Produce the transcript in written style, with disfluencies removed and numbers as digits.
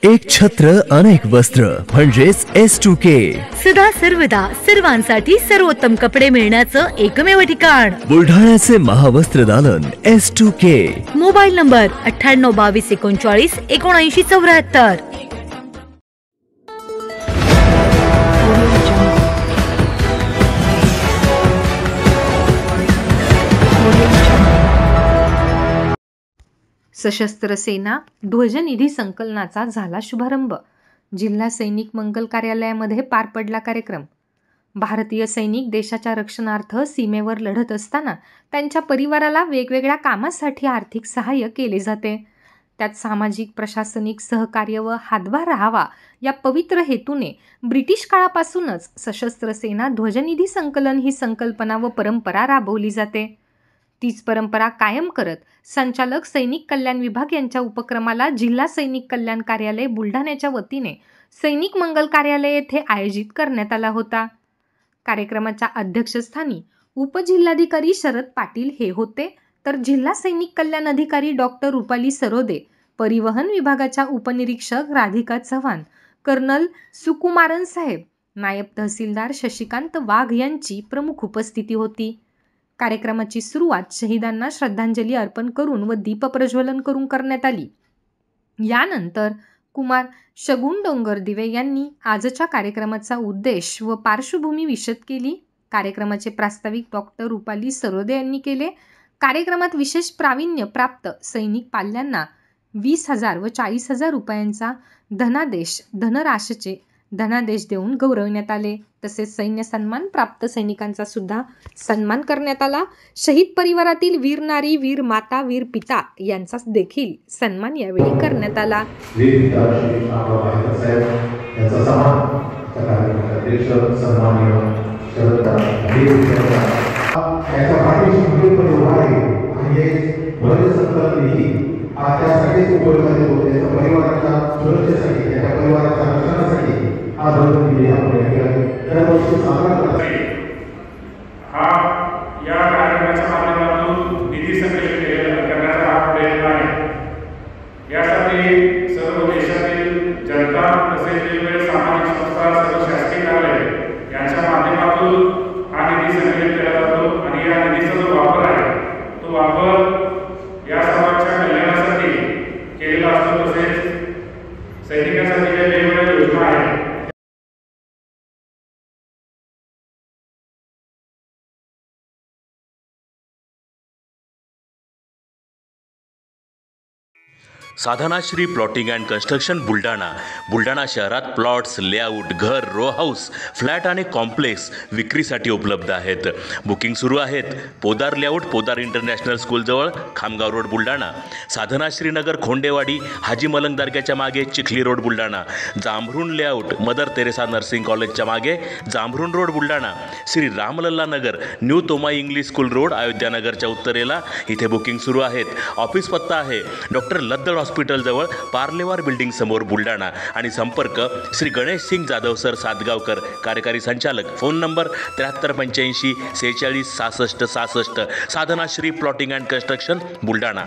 एक छत्र अनेक वस्त्र म्हणजेच S2K. सदा सर्वदा सर्वांसाठी सर्वोत्तम कपडे मिळण्याचं एकमेव ठिकाण बुलढाण्याचे महावस्त्र दालन S2K. Mobile number 9822397974. सशस्त्र सेना ध्वजनिधी संकलनाचा झाला शुभारंभ. जिल्हा सैनिक मंगल कार्यालयामध्ये पार पडला कार्यक्रम. भारतीय सैनिक देशाच्या रक्षणार्थ सीमेवर लढत असताना त्यांच्या परिवाराला वेगवेगळ्या कामासाठी आर्थिक सहाय्य केले जाते. त्यात सामाजिक प्रशासनिक सहकार्य व हातभार राहावा या पवित्र हेतूने ब्रिटिश काळापासूनच सशस्त्र सेना ध्वजनिधी संकलन ही संकल्पना व परंपरा राबवली जाते. तीच परंपरा कायम करत संचालक सैनिक कल्याण विभाग यांच्या उपक्रमाला जिल्हा सैनिक कल्याण कार्यालय बुलढाण्याच्या वतीने सैनिक मंगल कार्यालय येथे आयोजित करण्यात आला होता. कार्यक्रमाच्या अध्यक्षस्थानी उपजिल्हाधिकारी शरद पाटील हे होते, तर जिल्हा सैनिक कल्याण अधिकारी डॉक्टर रुपाली सरोदे, परिवहन विभागाच्या उपनिरीक्षक राधिका चव्हाण, कर्नल सुकुमारन साहेब, नायब तहसीलदार शशिकांत वाघ यांची प्रमुख उपस्थिती होती. कार्यक्रमाची सुरुवात शहीदांना श्रद्धांजली अर्पण करून व दीप प्रज्वलन करून करण्यात आली. यानंतर कुमार शगुन डोंगरदिवे यांनी आजच्या कार्यक्रमाचा उद्देश व पार्श्वभूमी विशद केली. कार्यक्रमाचे प्रास्ताविक डॉक्टर रुपाली सरोदे यांनी केले. कार्यक्रमात विशेष प्रावीण्य प्राप्त सैनिक पाल्यांना 20,000 व 40,000 रुपयांचा धनादेश देऊन गौरवण्यात आले. तसेच सैन्य सन्मान प्राप्त सैनिकांचा सुद्धा सन्मान करण्यात आला. शहीद परिवारातील वीर नारी, वीर माता, वीर पिता यांचा देखील सन्मान यावेळी करण्यात आला. या कार्यक्रमाच्या माध्यमातून निधी संकलित करण्याचा हा प्रयत्न आहे. यासाठी सर्व देशातील जनता तसेच वेगवेगळ्या सामाजिक संस्था, सर्व शासकीय कार्यालय यांच्या माध्यमातून हा निधी संकलित केला जातो आणि या निधीचा जो वापर आहे तो वापर या समाजाच्या कल्याणासाठी केलेला असतो. तसेच सैनिकांसाठी वेगवेगळ्या योजना आहेत. Sadhanashri plotting and construction Buldhana शहरात प्लॉट्स, लेआउट, घर, रो हाऊस, फ्लॅट आणि कॉम्प्लेक्स विक्रीसाठी उपलब्ध आहेत. बुकिंग सुरू आहेत. पोदार लेआउट, पोदार इंटरनॅशनल स्कूलजवळ, खामगाव रोड, बुलढाणा. साधनाश्री नगर, खोंडेवाडी, हाजी मलंग दर्ग्याच्या मागे, Chikhli road, Buldhana. Jambhrun layout, mother Teresa nursing कॉलेजच्या मागे, Jambhrun road, Buldhana. Shri Ramlalla Nagar, new Tomai English school road, अयोध्यानगरच्या उत्तरेला. इथे बुकिंग सुरू आहेत. ऑफिस पत्ता आहे डॉक्टर लद्दड हॉस्पिटल जवळ, पार्लेवार बिल्डिंग समोर, बुलढाणा. आणि संपर्क श्री गणेश सिंग जाधव सर सातगावकर, कार्यकारी संचालक. Phone number 7385 46 66 66. Sadhanashri plotting and construction Buldhana.